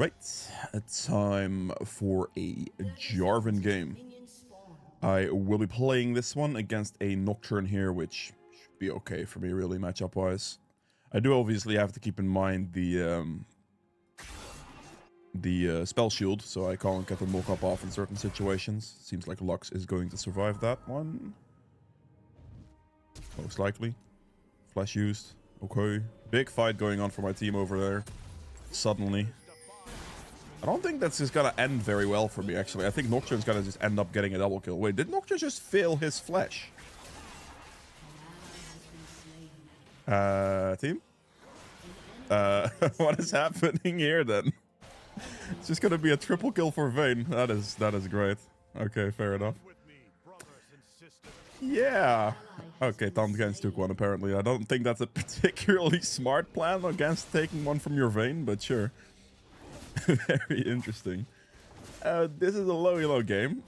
Alright, it's time for a Jarvan game. I will be playing this one against a Nocturne here, which should be okay for me, really, matchup-wise. I do obviously have to keep in mind the spell shield, so I can't get the knock-up off in certain situations. Seems like Lux is going to survive that one. Most likely. Flash used. Okay. Big fight going on for my team over there. Suddenly. I don't think that's just gonna end very well for me, actually. I think Nocturne's gonna just end up getting a double kill. Wait, did Nocturne just fail his flash? Team? What is happening here, then? It's just gonna be a triple kill for Vayne. That is great. Okay, fair enough. Yeah. Okay, Tomkins took one, apparently. I don't think that's a particularly smart plan against taking one from your Vayne, but sure. Very interesting. This is a low ELO game,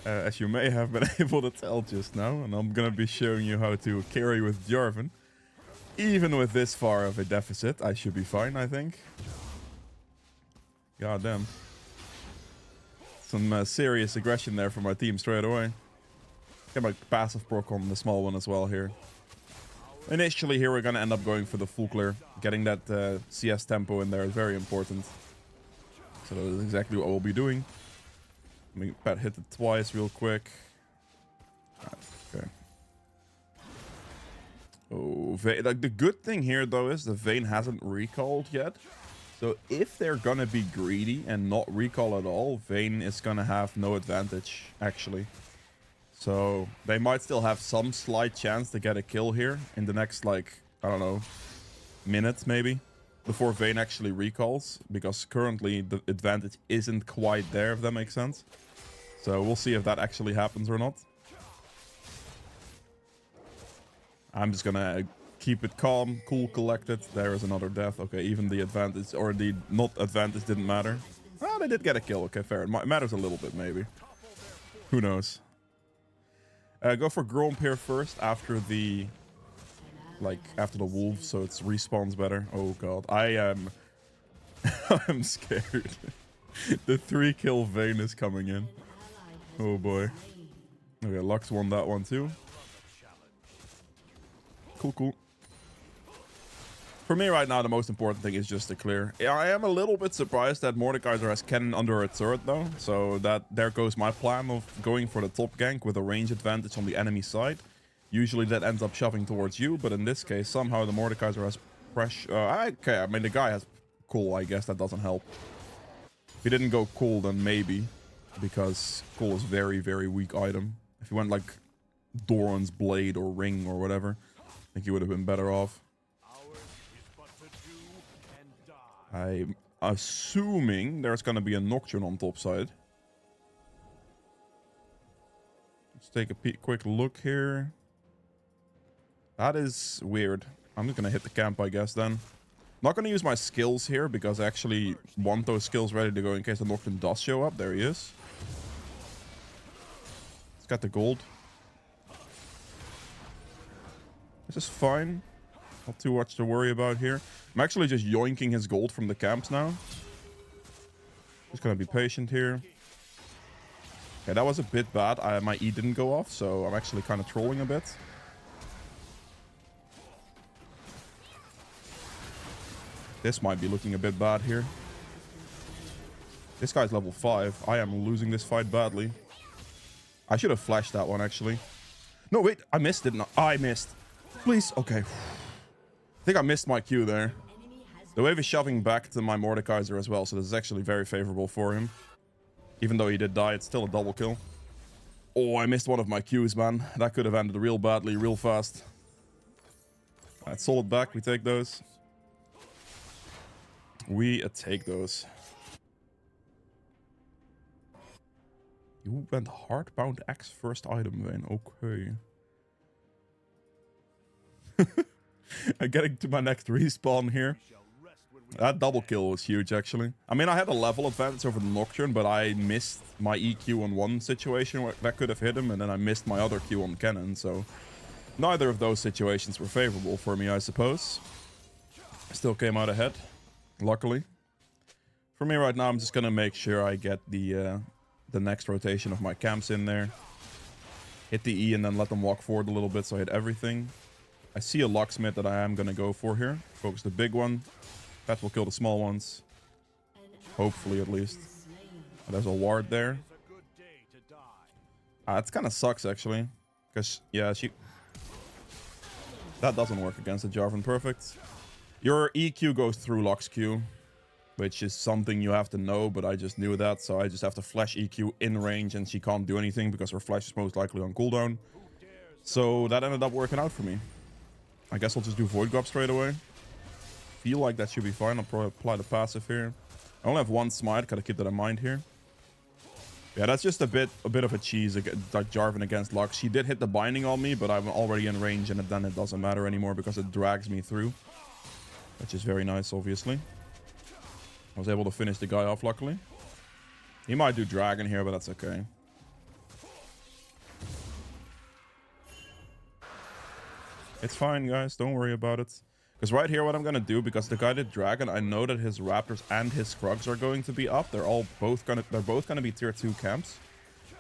as you may have been able to tell just now, and I'm gonna be showing you how to carry with Jarvan. Even with this far of a deficit, I should be fine, I think. God damn. Some serious aggression there from my team straight away. Get my passive proc on the small one as well here. Initially here we're gonna end up going for the full clear. Getting that CS tempo in there is very important. So that is exactly what we'll be doing. Let me hit it twice real quick. Okay. Oh, like the good thing here though is the Vayne hasn't recalled yet. So if they're gonna be greedy and not recall at all, Vayne is gonna have no advantage actually. So they might still have some slight chance to get a kill here in the next, like, I don't know, minute maybe, before Vayne actually recalls, because currently the advantage isn't quite there, if that makes sense. So we'll see if that actually happens or not. I'm just gonna keep it calm, cool, collected. There is another death. Okay, even the advantage, or the not advantage, didn't matter. Well, they did get a kill. Okay, fair. It matters a little bit, maybe. Who knows? Go for Gromp here first, after the... after the wolves, so it respawns better. Oh god, I am... I'm scared. The 3-kill Vayne is coming in. Oh boy. Okay, Lux won that one too. Cool. For me right now, the most important thing is just to clear. I am a little bit surprised that Mordekaiser has cannon under a turret though. So there goes my plan of going for the top gank with a range advantage on the enemy side. Usually that ends up shoving towards you, but in this case, somehow the Mordekaiser has pressure. Okay, I mean, the guy has cool, I guess that doesn't help. If he didn't go cool, then maybe. Because cool is very, very weak item. If he went like Doran's Blade or Ring or whatever, I think he would have been better off. I'm assuming there's going to be a Nocturne on top side. Let's take a quick look here. That is weird. I'm just going to hit the camp, I guess, then. Not going to use my skills here, because I actually want those skills ready to go in case the Nocturne does show up. There he is. He's got the gold. This is fine. Not too much to worry about here. I'm actually just yoinking his gold from the camps now. Just gonna be patient here. Okay, that was a bit bad. My E didn't go off, so I'm actually kind of trolling a bit. This might be looking a bit bad here. This guy's level 5. I am losing this fight badly. I should have flashed that one, actually. No, wait. I missed, didn't I? I missed. Please. Okay. I think I missed my Q there. The wave is shoving back to my Mordekaiser as well, so this is actually very favorable for him. Even though he did die, it's still a double kill. Oh, I missed one of my Qs, man. That could have ended real badly, real fast. Alright, solid back. We take those. We take those. You went Hardbound X first item, Vayne. Okay. I'm getting to my next respawn here. That double kill was huge, actually. I mean, I had a level advantage over the Nocturne, but I missed my EQ on one situation where that could have hit him, and then I missed my other Q on cannon, so neither of those situations were favorable for me, I suppose. I still came out ahead, luckily. For me right now, I'm just gonna make sure I get the next rotation of my camps in there. Hit the E and then let them walk forward a little bit so I hit everything. I see a locksmith that I am gonna go for here. Focus the big one. That will kill the small ones. Hopefully, at least. There's a ward there. It kind of sucks, actually. Because, yeah, that doesn't work against the Jarvan perfect. Your EQ goes through Lux Q, which is something you have to know, but I just knew that, so I just have to flash EQ in range, and she can't do anything because her flash is most likely on cooldown. So that ended up working out for me. I guess I'll just do Void Grab straight away. Feel like that should be fine. I'll probably apply the passive here. I only have one smite, gotta keep that in mind here. Yeah, that's just a bit of a cheese, like Jarvan against Lux. She did hit the binding on me, but I'm already in range, and then it doesn't matter anymore because it drags me through. Which is very nice, obviously. I was able to finish the guy off, luckily. He might do dragon here, but that's okay. It's fine, guys. Don't worry about it. Because right here, what I'm going to do, because the guy did dragon, I know that his raptors and his scrugs are going to be up. They're both going to be tier 2 camps.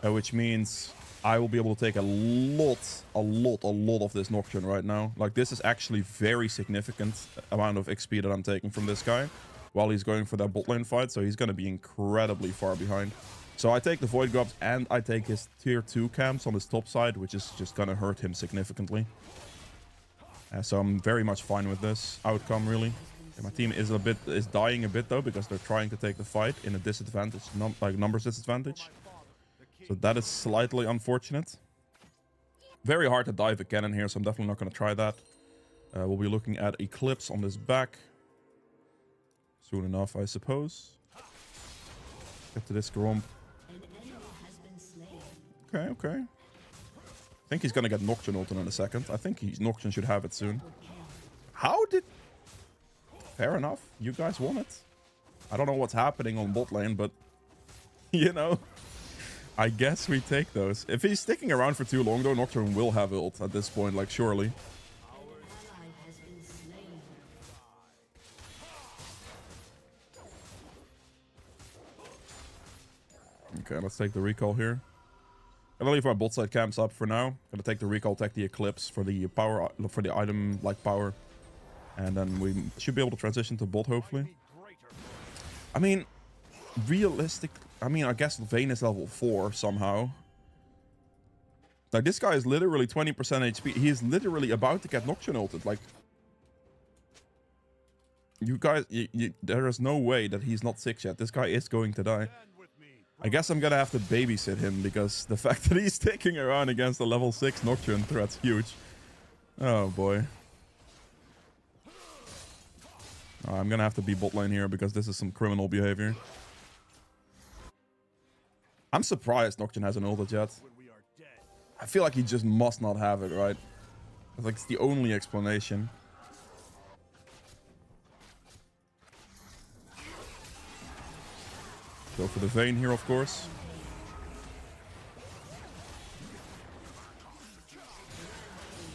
Which means I will be able to take a lot of this Nocturne right now. Like, this is actually very significant amount of XP that I'm taking from this guy while he's going for that bot lane fight. So he's going to be incredibly far behind. So I take the Void Grubs and I take his tier 2 camps on his top side, which is just going to hurt him significantly. So I'm very much fine with this outcome, really. And my team is dying a bit, though, because they're trying to take the fight in a disadvantage, numbers disadvantage. So that is slightly unfortunate. Very hard to dive a cannon here, so I'm definitely not going to try that. We'll be looking at Eclipse on this back. Soon enough, I suppose. Get to this Gromp. Okay. I think he's going to get Nocturne ulted in a second. I think Nocturne should have it soon. How did... Fair enough. You guys won it. I don't know what's happening on bot lane, but... You know... I guess we take those. If he's sticking around for too long, though, Nocturne will have ult at this point, like, surely. Okay, let's take the recall here. I'm gonna leave our bot side camps up for now. Gonna take the recall, take the Eclipse for the power, for the item like power, and then we should be able to transition to bot hopefully. I mean, realistic. I mean, I guess Vayne is level 4 somehow. Like, this guy is literally 20% HP. He is literally about to get Nocturne ulted. Like, you guys, there is no way that he's not 6 yet. This guy is going to die. I guess I'm gonna have to babysit him because the fact that he's sticking around against a level 6 Nocturne threat's huge. Oh boy. I'm gonna have to be bot lane here because this is some criminal behavior. I'm surprised Nocturne hasn't ulted yet. I feel like he just must not have it, right? It's like it's the only explanation. Go for the Vayne here, of course.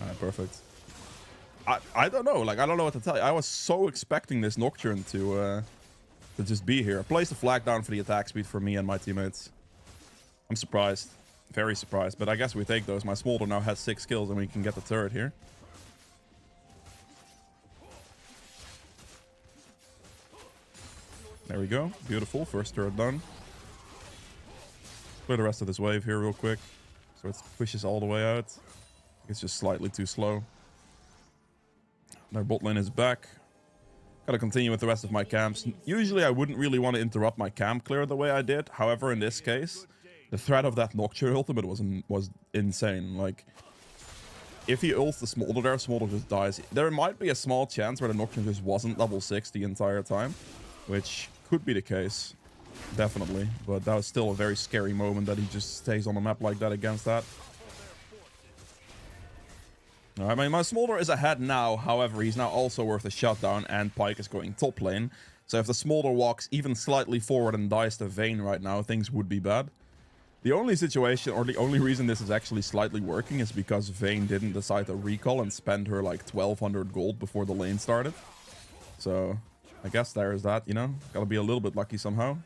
Alright, perfect. I don't know. Like, I don't know what to tell you. I was so expecting this Nocturne to just be here. Place the flag down for the attack speed for me and my teammates. I'm surprised. Very surprised. But I guess we take those. My Smolder now has 6 kills and we can get the turret here. There we go. Beautiful. First turret done. Clear the rest of this wave here real quick. So it pushes all the way out. It's just slightly too slow. Their bot lane is back. Gotta continue with the rest of my camps. Usually I wouldn't really want to interrupt my camp clear the way I did. However, in this case, the threat of that Nocturne ultimate was insane. Like, if he ults the Smolder there, Smolder just dies. There might be a small chance where the Nocturne just wasn't level 6 the entire time, which could be the case, definitely. But that was still a very scary moment that he just stays on the map like that against that. I mean, my Smolder is ahead now. However, he's now also worth a shutdown, and Pyke is going top lane. So if the Smolder walks even slightly forward and dies to Vayne right now, things would be bad. The only situation, or the only reason this is actually slightly working, is because Vayne didn't decide to recall and spend her like 1200 gold before the lane started. So I guess there is that, you know? Gotta be a little bit lucky somehow.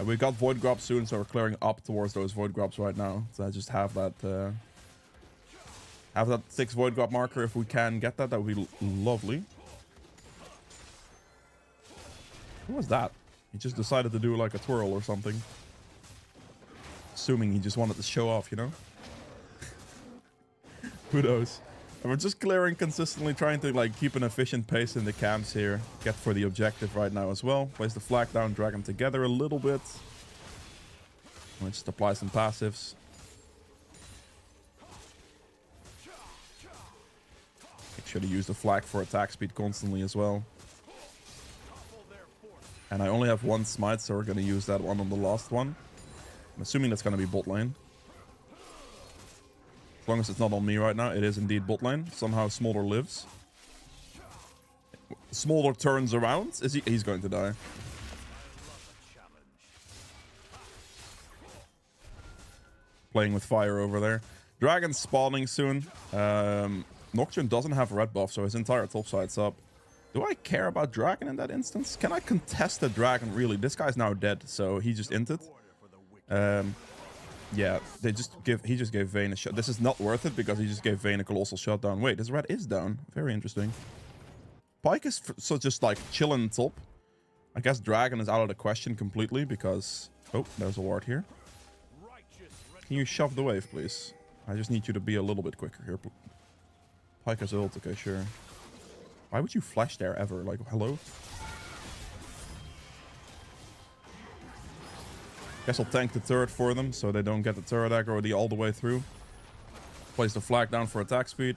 We got Void Grubs soon, so we're clearing up towards those Void Grubs right now. So I just have that 6 Void Grub marker. If we can get that, that would be lovely. What was that? He just decided to do like a twirl or something. Assuming he just wanted to show off, you know? Who knows? And we're just clearing consistently, trying to like keep an efficient pace in the camps here. Get for the objective right now as well. Place the flag down, drag them together a little bit. Let's just apply some passives. Make sure to use the flag for attack speed constantly as well. And I only have 1 smite, so we're going to use that one on the last one. I'm assuming that's going to be bot lane. As long as it's not on me right now, it is indeed bot lane. Somehow Smolder lives. Smolder turns around. He's going to die. Playing with fire over there. Dragon's spawning soon. Nocturne doesn't have red buff, so his entire top side's up. Do I care about Dragon in that instance? Can I contest the Dragon, really? This guy's now dead, so he just inted. Yeah, he just gave Vayne a shot. This is not worth it because he just gave Vayne a colossal shutdown. Wait, his red is down. Very interesting. Pyke is so just like chilling top. I guess Dragon is out of the question completely because... Oh, there's a ward here. Can you shove the wave, please? I just need you to be a little bit quicker here. Pyke has ult. Okay, sure. Why would you flash there ever? Like, hello? Guess I'll tank the turret for them so they don't get the turret aggro all the way through. Place the flag down for attack speed.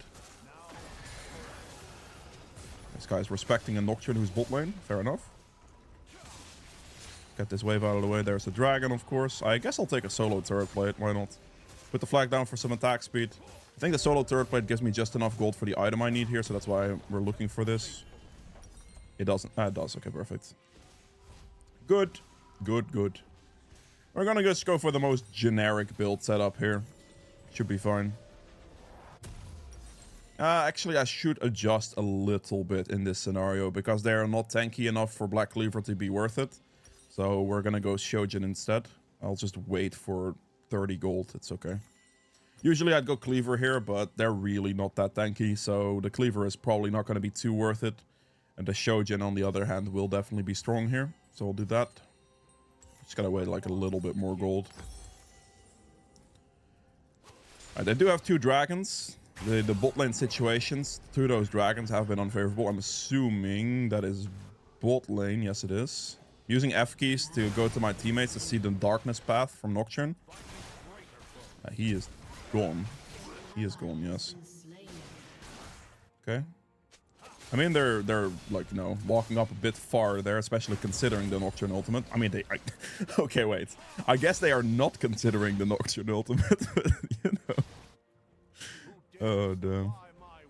This guy's respecting a Nocturne who's bot lane. Fair enough. Get this wave out of the way. There's the Dragon, of course. I guess I'll take a solo turret plate. Why not? Put the flag down for some attack speed. I think the solo turret plate gives me just enough gold for the item I need here, so that's why we're looking for this. It doesn't. It does. Okay, perfect. Good. Good, good. We're gonna just go for the most generic build setup here. Should be fine. Actually, I should adjust a little bit in this scenario because they are not tanky enough for Black Cleaver to be worth it. So we're gonna go Shojin instead. I'll just wait for 30 gold. It's okay. Usually I'd go Cleaver here, but they're really not that tanky. So the Cleaver is probably not going to be too worth it. And the Shojin, on the other hand, will definitely be strong here. So I'll do that. Just gotta wait like a little bit more gold. Alright, they do have 2 dragons. The bot lane situations through those dragons have been unfavorable. I'm assuming that is bot lane. Yes, it is. Using F keys to go to my teammates to see the darkness path from Nocturne. He is gone. He is gone, yes. Okay. I mean, they're like, you know, walking up a bit far there, especially considering the Nocturne ultimate. I mean, okay, wait. I guess they are not considering the Nocturne ultimate, but, you know. Oh, damn.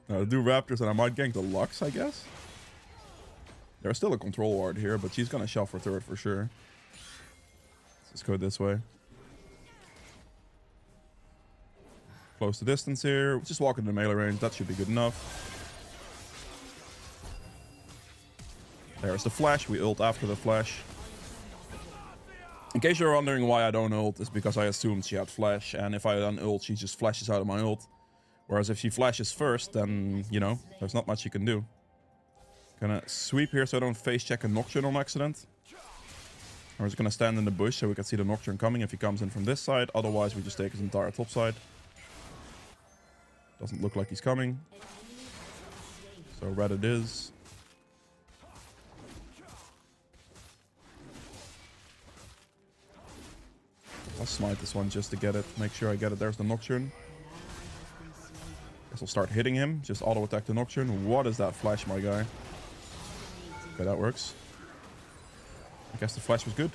I'll do Raptors and I might gank the Lux, I guess. There's still a control ward here, but she's gonna shove for turret for sure. Let's just go this way. Close the distance here. Just walk into melee range. That should be good enough. There's the flash. We ult after the flash. In case you're wondering why I don't ult, it's because I assumed she had flash. And if I don't ult, she just flashes out of my ult. Whereas if she flashes first, then, you know, there's not much you can do. Gonna sweep here so I don't face check a Nocturne on accident. We're just gonna stand in the bush so we can see the Nocturne coming if he comes in from this side. Otherwise, we just take his entire top side. Doesn't look like he's coming. So red it is. I'll smite this one just to get it. Make sure I get it. There's the Nocturne. Guess I'll start hitting him. Just auto attack the Nocturne. What is that flash, my guy? Okay, that works. I guess the flash was good.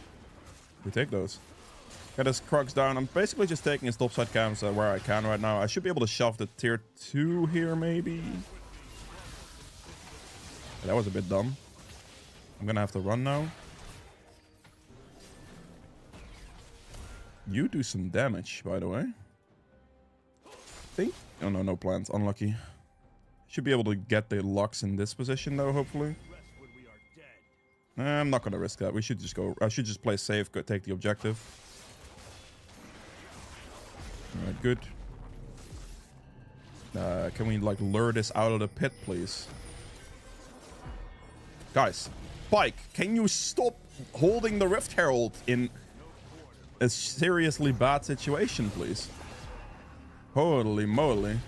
We take those. Get his Krugs down. I'm basically just taking his topside camps where I can right now. I should be able to shove the tier 2 here, maybe. That was a bit dumb. I'm gonna have to run now. You do some damage, by the way. Think? Oh no, no plants. Unlucky. Should be able to get the Lux in this position, though, hopefully. I'm not gonna risk that. We should just go. I should just play safe, go take the objective. Alright, good. Can we like lure this out of the pit, please? Guys, Pike, can you stop holding the Rift Herald in a seriously bad situation, please? Holy moly.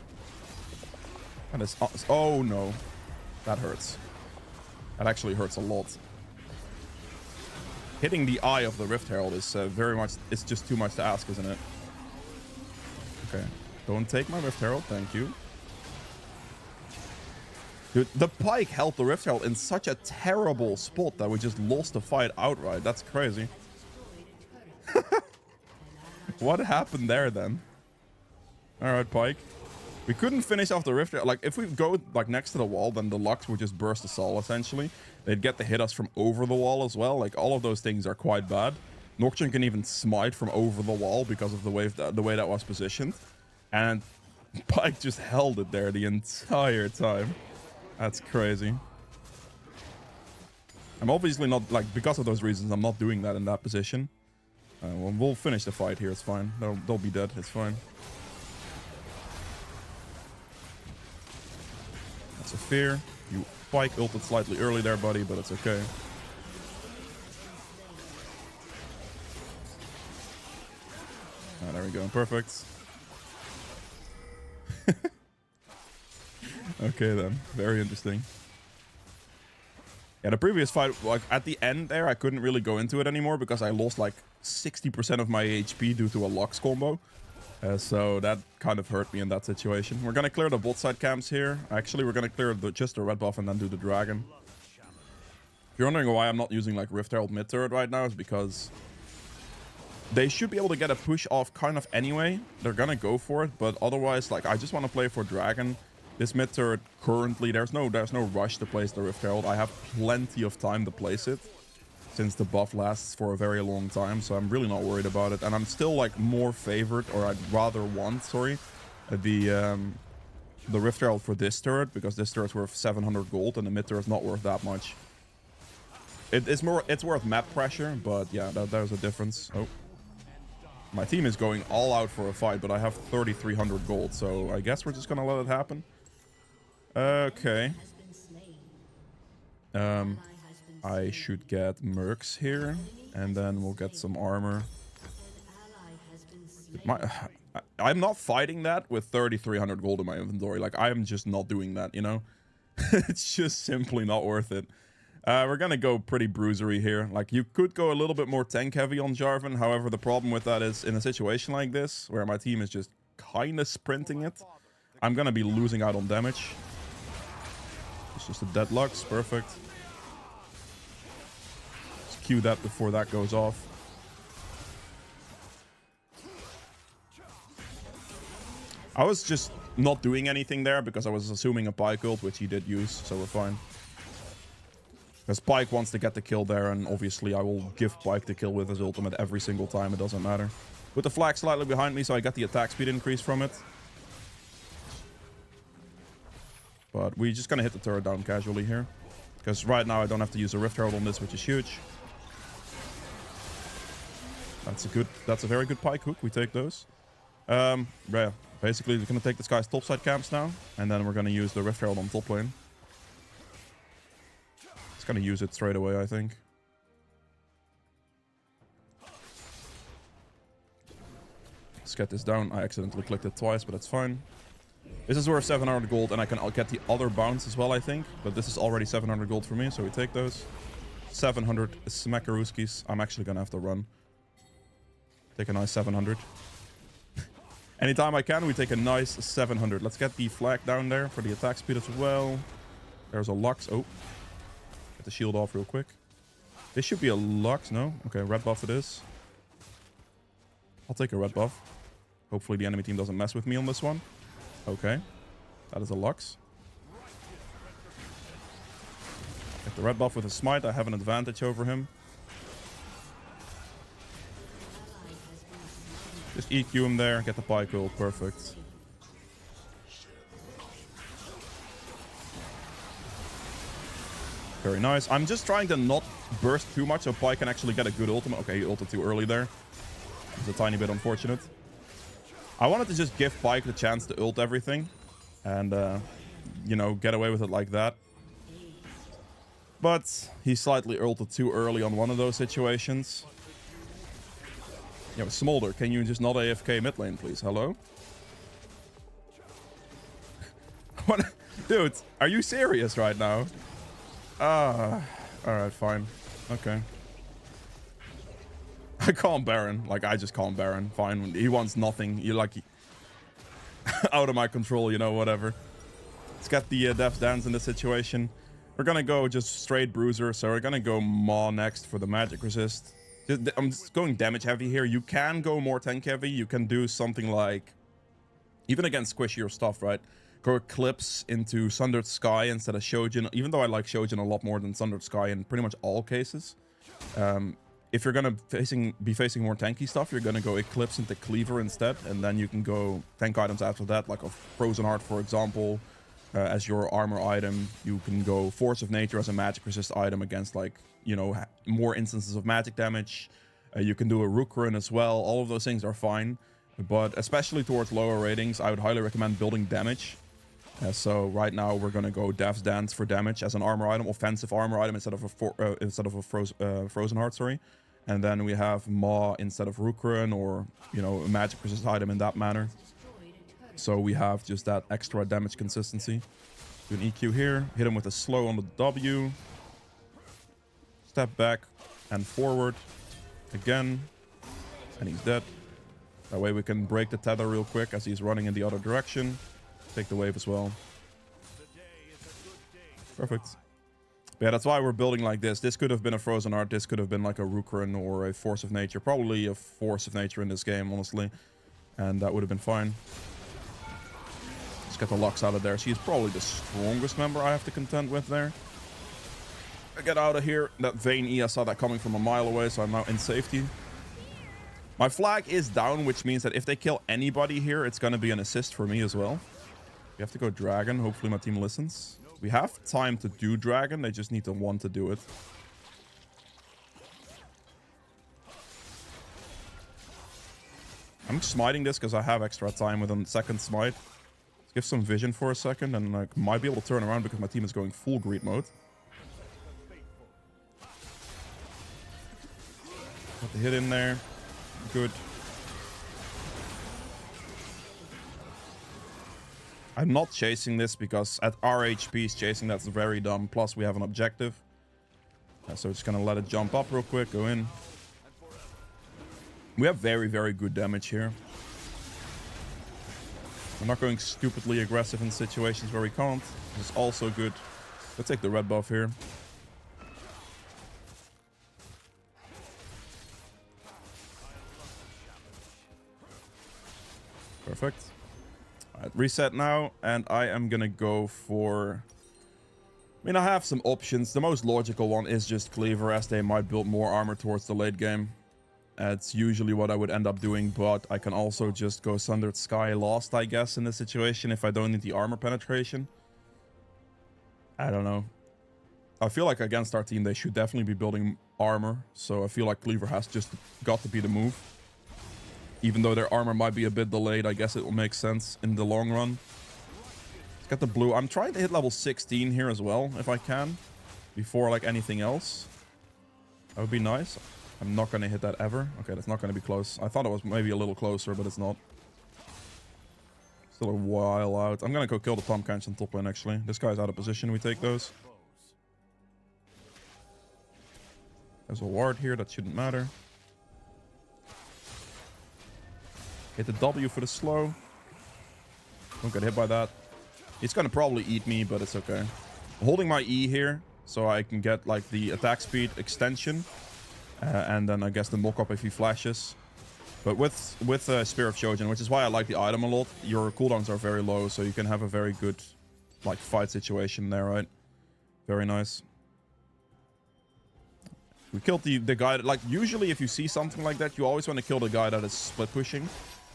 That is... Oh, no. That hurts. That actually hurts a lot. Hitting the eye of the Rift Herald is very much... It's just too much to ask, isn't it? Okay. Don't take my Rift Herald. Thank you. Dude, the Pike held the Rift Herald in such a terrible spot that we just lost the fight outright. That's crazy. What happened there then? Alright, Pike. We couldn't finish off the Rift Herald. Like, if we go like next to the wall, then the Lux would just burst the Sol, essentially. They'd get to hit us from over the wall as well. Like, all of those things are quite bad. Nocturne can even smite from over the wall because of the way that was positioned. And Pike just held it there the entire time. That's crazy. I'm obviously not, like, because of those reasons, I'm not doing that in that position. Well, we'll finish the fight here, it's fine. They'll be dead, it's fine. That's a fear. You Pike ulted slightly early there, buddy, but it's okay. Ah, there we go, perfect. Okay then, very interesting. Yeah, the previous fight, like at the end there, I couldn't really go into it anymore because I lost like 60% of my HP due to a Lux combo. So that kind of hurt me in that situation. We're gonna clear the bot side camps here. Actually, we're gonna clear just the red buff and then do the dragon. If you're wondering why I'm not using like Rift Herald mid turret right now, it's because they should be able to get a push off kind of anyway. They're gonna go for it, but otherwise, like, I just want to play for dragon. This mid turret currently, there's no rush to place the Rift Herald. I have plenty of time to place it since the buff lasts for a very long time, so I'm really not worried about it. And I'm still like more favored, or I'd rather want, sorry, the Rift Herald for this turret, because this turret's worth 700 gold and the mid turret's not worth that much. It's worth map pressure, but yeah, there's a difference. Oh. My team is going all out for a fight, but I have 3,300 gold, so I guess we're just gonna let it happen. Okay. I should get mercs here, and then we'll get some armor. I'm not fighting that with 3,300 gold in my inventory. Like, I'm just not doing that, you know? It's just simply not worth it. We're gonna go pretty bruisery here. Like, you could go a little bit more tank heavy on Jarvan. However, the problem with that is, in a situation like this, where my team is just kind of sprinting it, I'm gonna be losing out on damage. It's just a deadlocks. Perfect. Let's cue that before that goes off. I was just not doing anything there because I was assuming a Pike ult, which he did use, so we're fine. Because Pike wants to get the kill there, and obviously I will give Pike the kill with his ultimate every single time, it doesn't matter. With the flag slightly behind me, so I got the attack speed increase from it. But we're just gonna hit the turret down casually here. Because right now I don't have to use a Rift Herald on this, which is huge. That's a very good Pike hook, we take those. Yeah, basically we're gonna take this guy's topside camps now, and then we're gonna use the Rift Herald on top lane. Gonna use it straight away, I think. Let's get this down. I accidentally clicked it twice, but that's fine. This is worth 700 gold, and I'll get the other bounce as well, I think. But this is already 700 gold for me, so we take those. 700 smackarooskies. I'm actually gonna have to run. Take a nice 700. Anytime I can, we take a nice 700. Let's get the flag down there for the attack speed as well. There's a Lux. Oh. Get the shield off real quick. This should be a Lux, no? Okay, red buff it is. I'll take a red buff. Hopefully the enemy team doesn't mess with me on this one. Okay. That is a Lux. Get the red buff with a smite. I have an advantage over him. Just EQ him there. Get the Pike ult. Perfect. Very nice. I'm just trying to not burst too much so Pi can actually get a good ultimate. Okay, he ulted too early there. It's a tiny bit unfortunate. I wanted to just give Pike the chance to ult everything. And, you know, get away with it like that. But he slightly ulted too early on one of those situations. Yo, Smolder, can you just not AFK mid lane, please? Hello? What? Dude, are you serious right now? Alright, fine. Okay. I call him Baron. Like, I just call him Baron. Fine. He wants nothing. You like... out of my control, you know, whatever. Let's get the Death's Dance in this situation. We're gonna go just straight Bruiser. So we're gonna go Maw next for the magic resist. I'm just going damage heavy here. You can go more tank heavy. You can do something like... even against squishier stuff, right? Go Eclipse into Sundered Sky instead of Shojin. Even though I like Shojin a lot more than Sundered Sky in pretty much all cases. If you're gonna be facing more tanky stuff, you're gonna go Eclipse into Cleaver instead, and then you can go tank items after that, like a Frozen Heart, for example, as your armor item. You can go Force of Nature as a magic resist item against, like, you know, more instances of magic damage. You can do a Rook Run as well. All of those things are fine, but especially towards lower ratings, I would highly recommend building damage. So right now we're gonna go Death's Dance for damage as an armor item, offensive armor item instead of a Frozen Heart, sorry. And then we have Maw instead of Rook Run, or, you know, a magic resist item in that manner. So we have just that extra damage consistency. Do an EQ here, hit him with a slow on the W. Step back and forward again, and he's dead. That way we can break the tether real quick as he's running in the other direction. Take the wave as well. Perfect. But yeah, that's why we're building like this. This could have been a Frozen Heart. This could have been like a Rook Run or a Force of Nature. Probably a Force of Nature in this game, honestly. And that would have been fine. Let's get the Lux out of there. She's probably the strongest member I have to contend with there. Get out of here. That Vayne E, I saw that coming from a mile away, so I'm now in safety. My flag is down, which means that if they kill anybody here, it's going to be an assist for me as well. We have to go Dragon. Hopefully my team listens. We have time to do Dragon. They just need to want to do it. I'm smiting this because I have extra time with a second smite. Let's give some vision for a second, and I might be able to turn around because my team is going full greed mode. Got the hit in there. Good. I'm not chasing this because at our HPs, chasing that's very dumb. Plus, we have an objective. So just gonna let it jump up real quick, go in. We have very, very good damage here. We're not going stupidly aggressive in situations where we can't. It's also good. Let's take the red buff here. Perfect. Alright, reset now, and I am gonna go for... I mean, I have some options. The most logical one is just Cleaver, as they might build more armor towards the late game. It's usually what I would end up doing, but I can also just go Sundered Sky Lost, I guess, in this situation, if I don't need the armor penetration. I don't know. I feel like against our team, they should definitely be building armor, so I feel like Cleaver has just got to be the move. Even though their armor might be a bit delayed, I guess it will make sense in the long run. Let's get the blue. I'm trying to hit level 16 here as well, if I can. Before, like, anything else. That would be nice. I'm not going to hit that ever. Okay, that's not going to be close. I thought it was maybe a little closer, but it's not. Still a while out. I'm going to go kill the Tom Kench on top lane, actually. This guy's out of position. We take those. There's a ward here. That shouldn't matter. Hit the W for the slow. Don't get hit by that. He's going to probably eat me, but it's okay. I'm holding my E here, so I can get, like, the attack speed extension. And then I guess the mock-up if he flashes. But with Spear of Shojin, which is why I like the item a lot, your cooldowns are very low, so you can have a very good, like, fight situation there, right? Very nice. We killed the guy that, like, usually if you see something like that, you always want to kill the guy that is split pushing.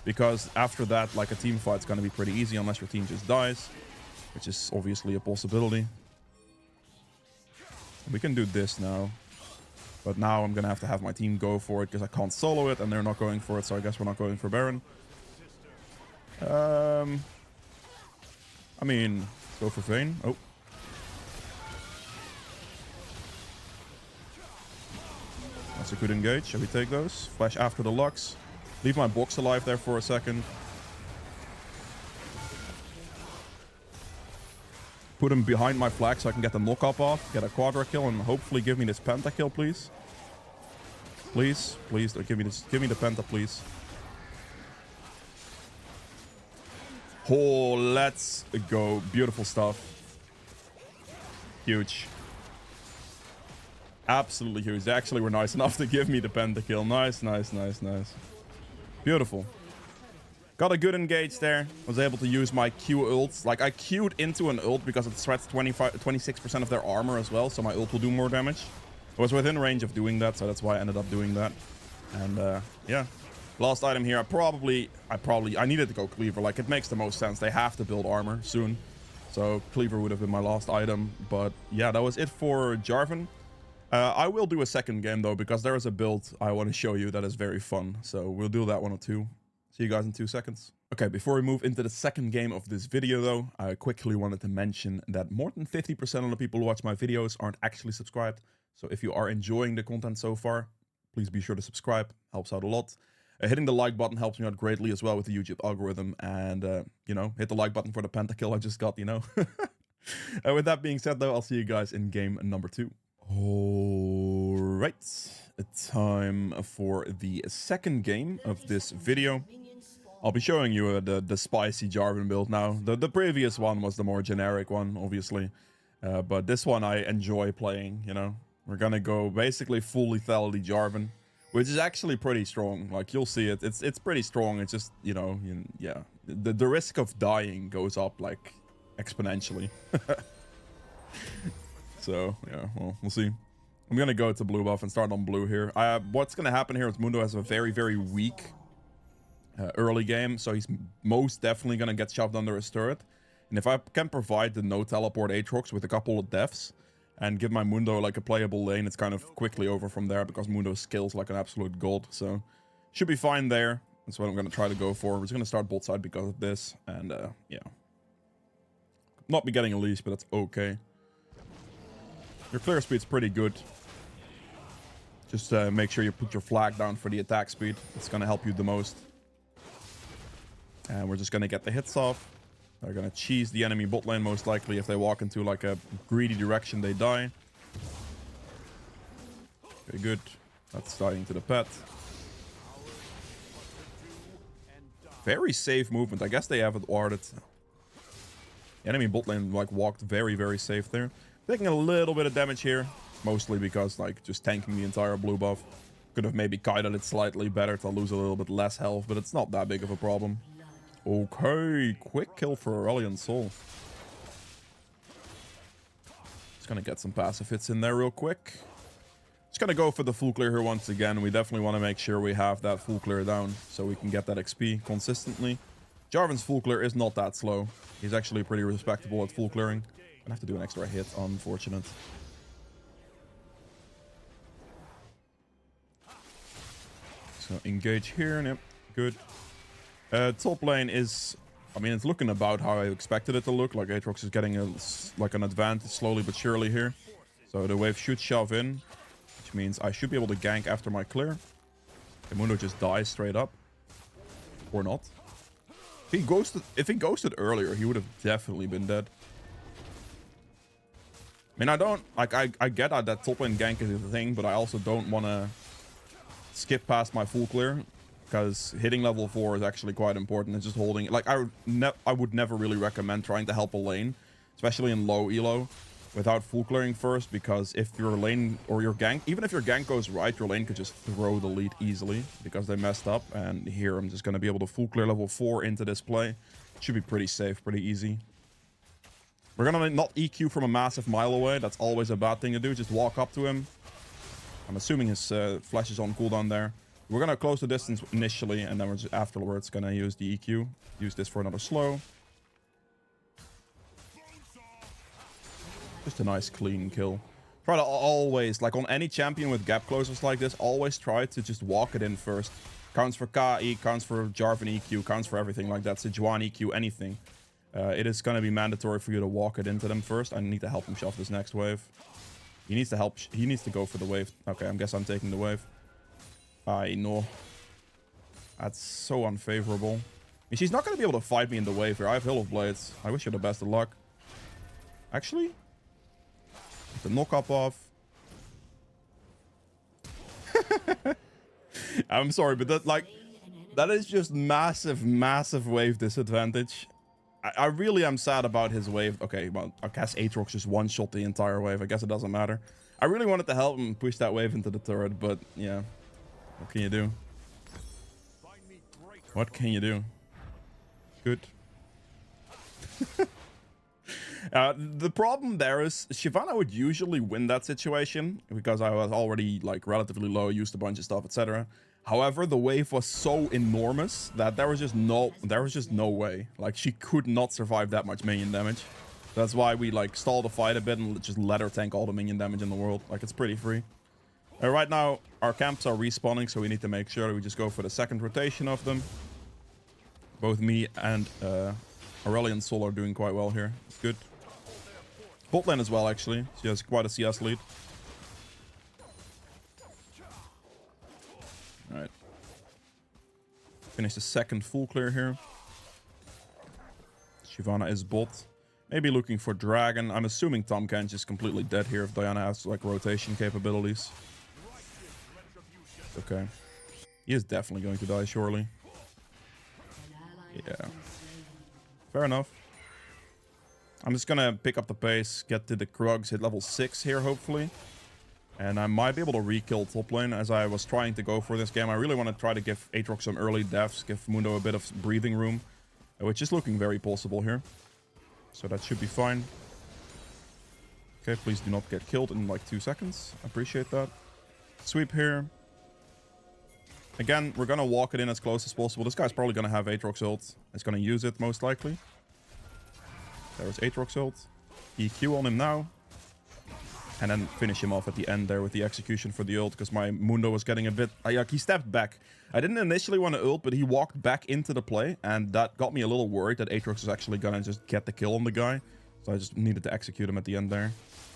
Because after that, like, a team fight's going to be pretty easy unless your team just dies. Which is obviously a possibility. We can do this now. But now I'm going to have my team go for it because I can't solo it and they're not going for it. So I guess we're not going for Baron. I mean, let's go for Vayne. Oh. That's a good engage. Shall we take those? Flash after the Lux. Leave my box alive there for a second. Put him behind my flag so I can get the knock-up off. Get a quadra kill and hopefully give me this pentakill, please. Please, please, give me this. Give me the penta, please. Oh, let's go. Beautiful stuff. Huge. Absolutely huge. They actually were nice enough to give me the pentakill. Nice, nice, nice, nice. Beautiful. Got a good engage there. Was able to use my Q ult. Like, I Q'd into an ult because it sweats 26% of their armor as well. So my ult will do more damage. I was within range of doing that, so that's why I ended up doing that. And, yeah. Last item here. I needed to go Cleaver. Like, it makes the most sense. They have to build armor soon. So Cleaver would have been my last item. But, yeah, that was it for Jarvan. I will do a second game, though, because there is a build I want to show you that is very fun. So we'll do that one or two. See you guys in 2 seconds. Okay, before we move into the second game of this video, though, I quickly wanted to mention that more than 50% of the people who watch my videos aren't actually subscribed. So if you are enjoying the content so far, please be sure to subscribe. Helps out a lot. Hitting the like button helps me out greatly as well with the YouTube algorithm. And, you know, hit the like button for the pentakill I just got, you know. And with that being said, though, I'll see you guys in game number 2. All right, time for the second game of this video. I'll be showing you the spicy Jarvan build now. The previous one was the more generic one, obviously. But this one I enjoy playing, you know. We're gonna go basically full lethality Jarvan, which is actually pretty strong. Like, you'll see it. It's pretty strong. It's just, you know, yeah. The risk of dying goes up, like, exponentially. So, yeah, well, we'll see. I'm going to go to blue buff and start on blue here. What's going to happen here is Mundo has a very, very weak early game. So he's most definitely going to get shoved under his turret. And if I can provide the no teleport Aatrox with a couple of deaths and give my Mundo like a playable lane, it's kind of quickly over from there because Mundo skills like an absolute god. So should be fine there. That's what I'm going to try to go for. We're just going to start bot side because of this. And yeah. Not be getting a leash, but that's okay. Your clear speed's pretty good. Just make sure you put your flag down for the attack speed. It's going to help you the most. And we're just going to get the hits off. They're going to cheese the enemy bot lane most likely. If they walk into like a greedy direction, they die. Okay, good. That's dying to the pet. Very safe movement. I guess they have it warded. The enemy bot lane like walked very, very safe there. Taking a little bit of damage here. Mostly because, like, just tanking the entire blue buff. Could have maybe kited it slightly better to lose a little bit less health, but it's not that big of a problem. Okay, quick kill for Aurelion Sol. Just gonna get some passive hits in there real quick. Just gonna go for the full clear here once again. We definitely want to make sure we have that full clear down so we can get that XP consistently. Jarvan's full clear is not that slow. He's actually pretty respectable at full clearing. Gonna have to do an extra hit, unfortunate. So engage here, yep, good. Top lane is, I mean, it's looking about how I expected it to look. Like Aatrox is getting an advantage slowly but surely here. So the wave should shove in, which means I should be able to gank after my clear. Mundo just dies straight up, or not. If he ghosted earlier, he would have definitely been dead. I mean, I don't, like, I get that top lane gank is a thing, but I also don't want to skip past my full clear, because hitting level 4 is actually quite important. It's just holding, like, I would never really recommend trying to help a lane, especially in low elo, without full clearing first, because if your lane, or your gank, even if your gank goes right, your lane could just throw the lead easily, because they messed up, and here I'm just going to be able to full clear level 4 into this play. Should be pretty safe, pretty easy. We're gonna not EQ from a massive mile away. That's always a bad thing to do. Just walk up to him. I'm assuming his flash is on cooldown there. We're gonna close the distance initially, and then we're just afterwards gonna use the EQ. Use this for another slow. Just a nice clean kill. Try to always, like on any champion with gap closers like this, always try to just walk it in first. Counts for KE, counts for Jarvan EQ, counts for everything like that. Sejuani EQ, anything. It is going to be mandatory for you to walk it into them first. I need to help him shove this next wave. He needs to help. He needs to go for the wave. Okay, I guess I'm taking the wave. I know. That's so unfavorable. And she's not going to be able to fight me in the wave here. I have Hill of Blades. I wish her the best of luck. Actually, the knock up off. I'm sorry, but that is just massive wave disadvantage. I really am sad about his wave. Okay, well, I guess Aatrox just one-shot the entire wave. I guess it doesn't matter. I really wanted to help him push that wave into the turret, but yeah. What can you do? What can you do? Good. The problem there is Shyvana would usually win that situation because I was already like relatively low, used a bunch of stuff, etc. However, the wave was so enormous that there was just no way. Like, she could not survive that much minion damage. That's why we like stalled the fight a bit and just let her tank all the minion damage in the world. Like, it's pretty free. Right now, our camps are respawning, so we need to make sure that we just go for the second rotation of them. Both me and Aurelion Sol are doing quite well here. It's good. Bot lane as well, actually. She has quite a CS lead. Alright. Finish the second full clear here. Shyvana is bot. Maybe looking for Dragon. I'm assuming Tahm Kench is completely dead here if Diana has like rotation capabilities. Okay. He is definitely going to die, surely. Yeah. Fair enough. I'm just gonna pick up the pace, get to the Krugs, hit level 6 here, hopefully. And I might be able to re-kill top lane as I was trying to go for this game. I really want to try to give Aatrox some early deaths, give Mundo a bit of breathing room, which is looking very possible here. So that should be fine. Okay, please do not get killed in like 2 seconds. I appreciate that. Sweep here. Again, we're going to walk it in as close as possible. This guy's probably going to have Aatrox ult. He's going to use it most likely. There's Aatrox ult. EQ on him now. And then finish him off at the end there with the execution for the ult, because my Mundo was getting a bit... like, he stepped back. I didn't initially want to ult, but he walked back into the play, and that got me a little worried that Aatrox was actually going to just get the kill on the guy. So I just needed to execute him at the end there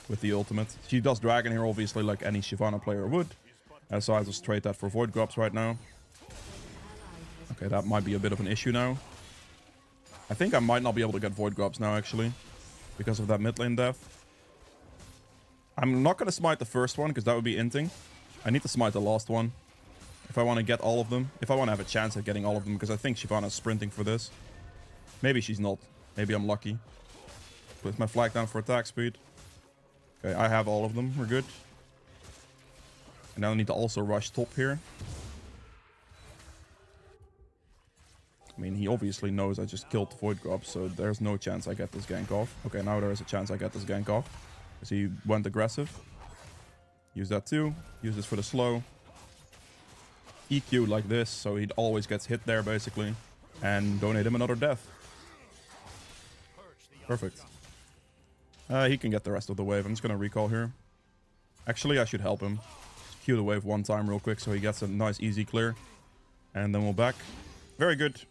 with the ultimate. She does Dragon here, obviously, like any Shyvana player would. So I just trade that for Void Grubs right now. Okay, that might be a bit of an issue now. I think I might not be able to get Void Grubs now, actually, because of that mid lane death. I'm not going to smite the first one, because that would be inting. I need to smite the last one if I want to get all of them. If I want to have a chance at getting all of them, because I think Shyvana's sprinting for this. Maybe she's not. Maybe I'm lucky. Put my flag down for attack speed. Okay, I have all of them. We're good. And now I need to also rush top here. I mean, he obviously knows I just killed the Void Grub, so there's no chance I get this gank off. Okay, now there is a chance I get this gank off. Because he went aggressive. Use that too. Use this for the slow. EQ like this, so he always gets hit there, basically. And donate him another death. Perfect. He can get the rest of the wave. I'm just going to recall here. Actually, I should help him. Just Q the wave one time real quick so he gets a nice easy clear. And then we'll back. Very good.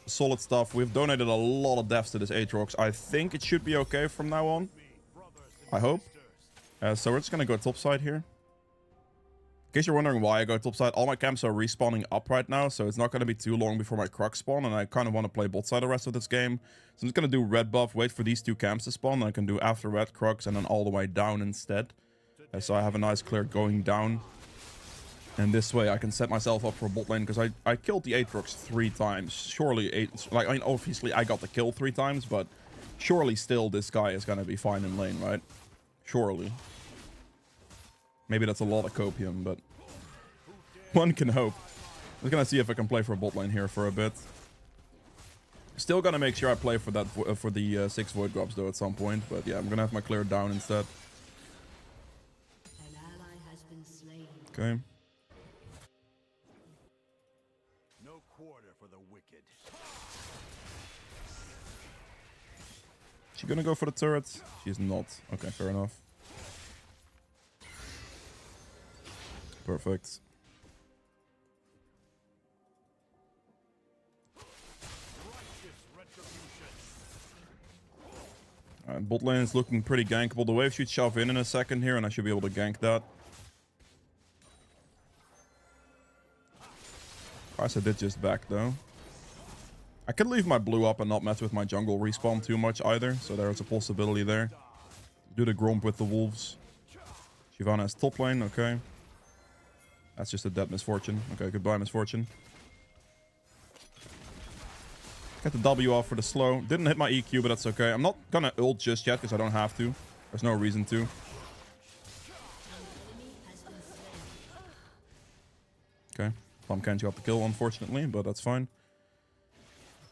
Solid stuff. We've donated a lot of deaths to this Aatrox. I think it should be okay from now on. I hope. So we're just going to go topside here. In case you're wondering why I go topside, all my camps are respawning up right now, so it's not going to be too long before my Krug spawn, and I kind of want to play bot side the rest of this game. So I'm just going to do red buff, wait for these 2 camps to spawn, and I can do after red Krugs and then all the way down instead. So I have a nice clear going down. And this way I can set myself up for bot lane, because I killed the Aatrox 3 times. Surely, like, I mean, obviously I got the kill 3 times, but surely still this guy is going to be fine in lane, right? Surely. Maybe that's a lot of copium, but one can hope. I'm just gonna see if I can play for a bot lane here for a bit. Still gonna make sure I play for that for the 6 Void Grubs though at some point, but yeah, I'm gonna have my clear down instead. Okay. No quarter for the wicked. She gonna go for the turret? She's not. Okay, fair enough. Perfect. Alright, bot lane is looking pretty gankable. The wave should shove in a second here, and I should be able to gank that. I did just back, though. I could leave my blue up and not mess with my jungle respawn too much either, so there's a possibility there. Do the Gromp with the wolves. Shyvana has top lane, okay. That's just a dead misfortune. Okay, goodbye, misfortune. Get the W off for the slow. Didn't hit my EQ, but that's okay. I'm not gonna ult just yet because I don't have to. There's no reason to. Okay. Pumpkin's got the kill, unfortunately, but that's fine.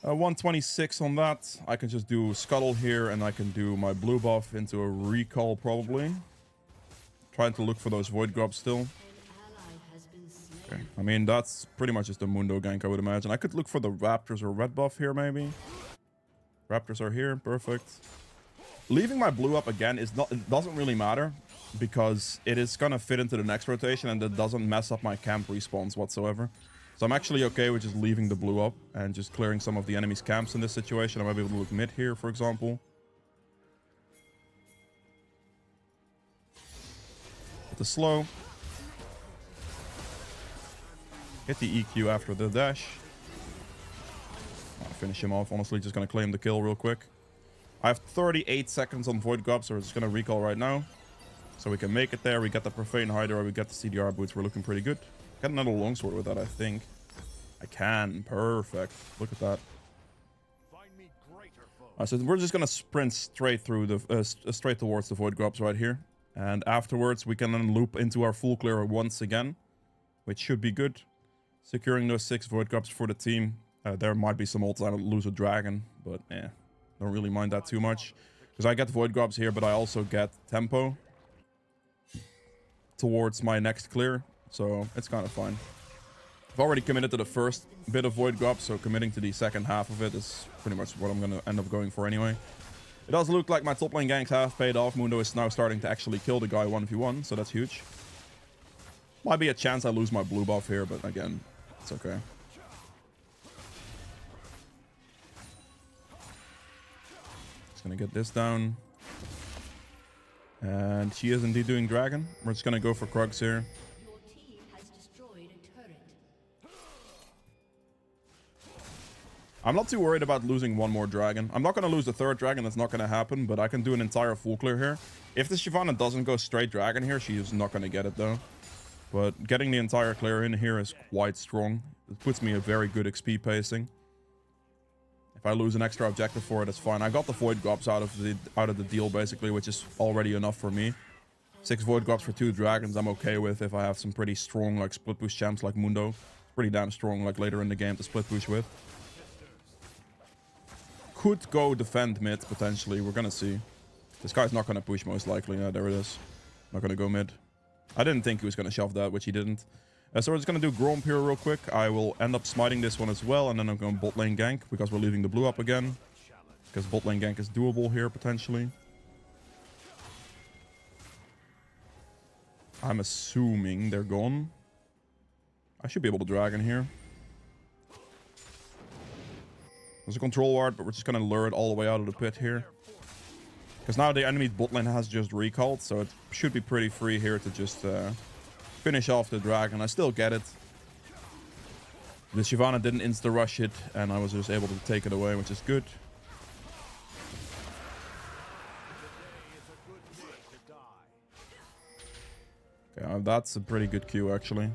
126 on that. I can just do Scuttle here, and I can do my blue buff into a recall, probably. Trying to look for those Void Grubs still. Okay. I mean, that's pretty much just a Mundo gank, I would imagine. I could look for the Raptors or red buff here, maybe. Raptors are here. Perfect. Leaving my blue up again is not. It doesn't really matter, because it is gonna fit into the next rotation, and it doesn't mess up my camp respawns whatsoever. So I'm actually okay with just leaving the blue up and just clearing some of the enemy's camps in this situation. I might be able to look mid here, for example. Hit the slow. Hit the EQ after the dash. I'll finish him off. Honestly, just gonna claim the kill real quick. I have 38 seconds on Void Grub, so we're just gonna recall right now. So we can make it there. We get the Profane Hydra, we get the CDR boots. We're looking pretty good. Get another longsword with that, I think. I can. Perfect. Look at that. So we're just gonna sprint straight through the straight towards the Void Grubs right here, and afterwards we can then loop into our full clear once again, which should be good. Securing those 6 Void Grubs for the team. There might be some ults I lose a dragon, but don't really mind that too much, because I get Void Grubs here, but I also get tempo towards my next clear, so it's kind of fine. I've already committed to the first bit of Void Grub, so committing to the second half of it is pretty much what I'm going to end up going for anyway. It does look like my top lane ganks have paid off. Mundo is now starting to actually kill the guy 1v1, so that's huge. Might be a chance I lose my blue buff here, but again, it's okay. Just going to get this down. And she is indeed doing dragon. We're just going to go for Krugs here. I'm not too worried about losing one more dragon. I'm not going to lose the third dragon. That's not going to happen. But I can do an entire full clear here. If the Shyvana doesn't go straight dragon here, she is not going to get it though. But getting the entire clear in here is quite strong. It puts me a very good XP pacing. If I lose an extra objective for it, it's fine. I got the Void Grubs out of the deal basically, which is already enough for me. 6 Void Grubs for 2 dragons I'm okay with if I have some pretty strong like split push champs like Mundo. Pretty damn strong like later in the game to split push with. Could go defend mid potentially. We're gonna see. This guy's not gonna push most likely. Yeah, there it is. Not gonna go mid. I didn't think he was gonna shove that, which he didn't. So we're just gonna do Gromp here real quick. I will end up smiting this one as well, and then I'm going bot lane gank because we're leaving the blue up again. Because bot lane gank is doable here potentially. I'm assuming they're gone. I should be able to dragon here. There's a control ward, but we're just gonna lure it all the way out of the pit here. Because now the enemy's bot lane has just recalled, so it should be pretty free here to just finish off the dragon. I still get it. The Shyvana didn't insta-rush it, and I was just able to take it away, which is good. Okay, that's a pretty good queue, actually.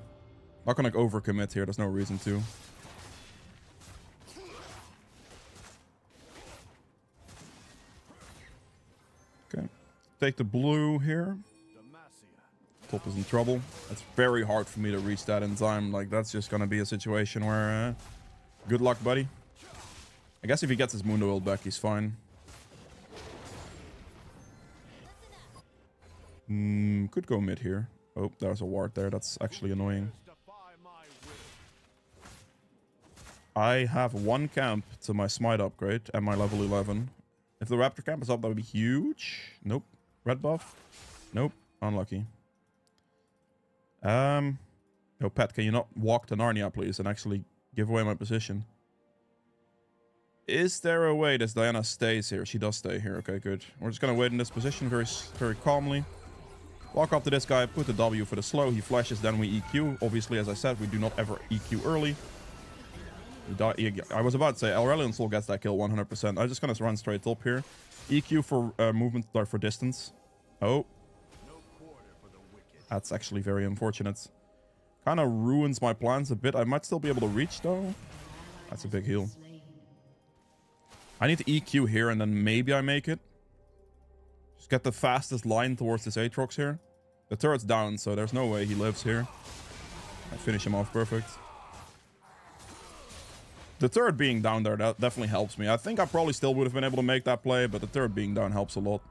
Not gonna overcommit here, there's no reason to. Okay, take the blue here. Top is in trouble. It's very hard for me to reach that in time. Like, that's just gonna be a situation where good luck, buddy. I guess if he gets his Mundo ult back, he's fine. Could go mid here. Oh, there's a ward there. That's actually annoying. I have 1 camp to my smite upgrade and my level 11. If the Raptor camp is up, that would be huge. Nope. Red buff? Nope. Unlucky. Yo, Pat, can you not walk to Narnia, please, and actually give away my position? Is there a way this Diana stays here? She does stay here. Okay, good. We're just gonna wait in this position very calmly. Walk up to this guy, put the W for the slow. He flashes, then we EQ. Obviously, as I said, we do not ever EQ early. I was about to say, Aurelion Soul gets that kill 100%. I'm just gonna run straight up here. EQ for movement, or for distance. Oh. That's actually very unfortunate. Kind of ruins my plans a bit. I might still be able to reach, though. That's a big heal. I need to EQ here, and then maybe I make it. Just get the fastest line towards this Aatrox here. The turret's down, so there's no way he lives here. I finish him off perfect. The turret being down there, that definitely helps me. I think I probably still would have been able to make that play, but the turret being down helps a lot.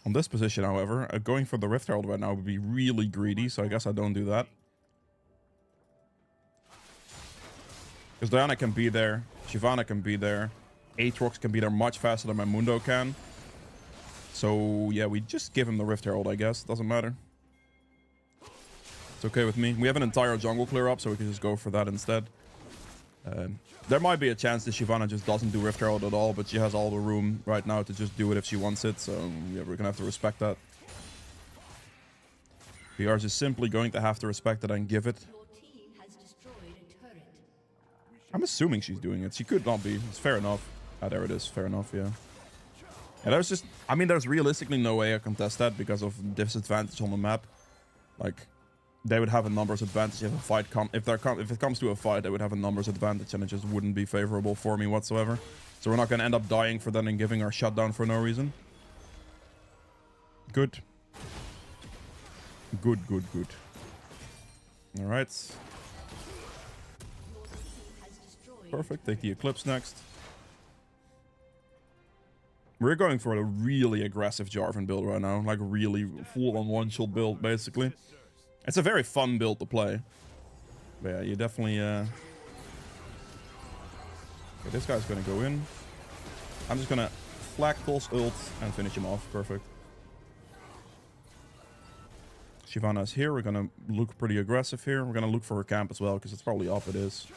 On this position, however, going for the Rift Herald right now would be really greedy, so I guess I don't do that. Because Diana can be there, Shyvana can be there, Aatrox can be there much faster than my Mundo can. So, yeah, we just give him the Rift Herald, I guess. Doesn't matter. It's okay with me. We have an entire jungle clear up, so we can just go for that instead. There might be a chance that Shyvana just doesn't do Rift Herald at all, but she has all the room right now to just do it if she wants it, so yeah, we're gonna have to respect that. We are just simply going to have to respect it and give it. I'm assuming she's doing it. She could not be. It's fair enough. Ah, there it is. Fair enough, yeah. Yeah, there's just... I mean, there's realistically no way I can test that because of disadvantage on the map. Like... They would have a numbers advantage if a fight if it comes to a fight, they would have a numbers advantage, and it just wouldn't be favorable for me whatsoever. So we're not going to end up dying for that and giving our shutdown for no reason. Good. Good. All right. Perfect. Take the Eclipse next. We're going for a really aggressive Jarvan build right now, like really full on one-shot build, basically. It's a very fun build to play. But yeah, you definitely... Okay, this guy's gonna go in. I'm just gonna flag pulse ult and finish him off. Perfect. Shyvana's here. We're gonna look pretty aggressive here. We're gonna look for her camp as well, because it's probably up it is.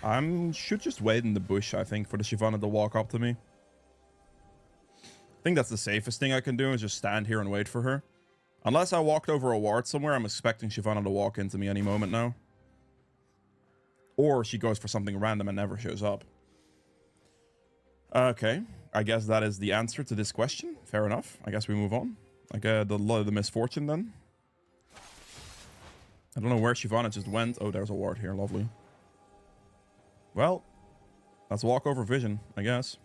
I should just wait in the bush, I think, for the Shyvana to walk up to me. I think that's the safest thing I can do, is just stand here and wait for her. Unless I walked over a ward somewhere, I'm expecting Shyvana to walk into me any moment now. Or she goes for something random and never shows up. Okay, I guess that is the answer to this question. Fair enough. I guess we move on. Like the misfortune then. I don't know where Shyvana just went. Oh, there's a ward here. Lovely. Well, let's walk over vision, I guess.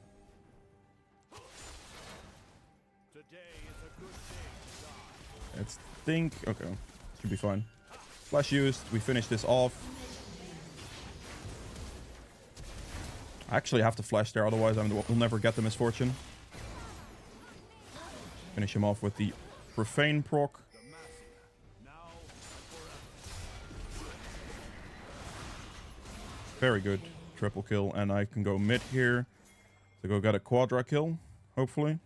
Let's think. Okay, should be fine. Flash used. We finish this off. I actually have to flash there, otherwise we'll never get the misfortune. Finish him off with the Profane proc. Very good. Triple kill, and I can go mid here to go get a quadra kill, hopefully.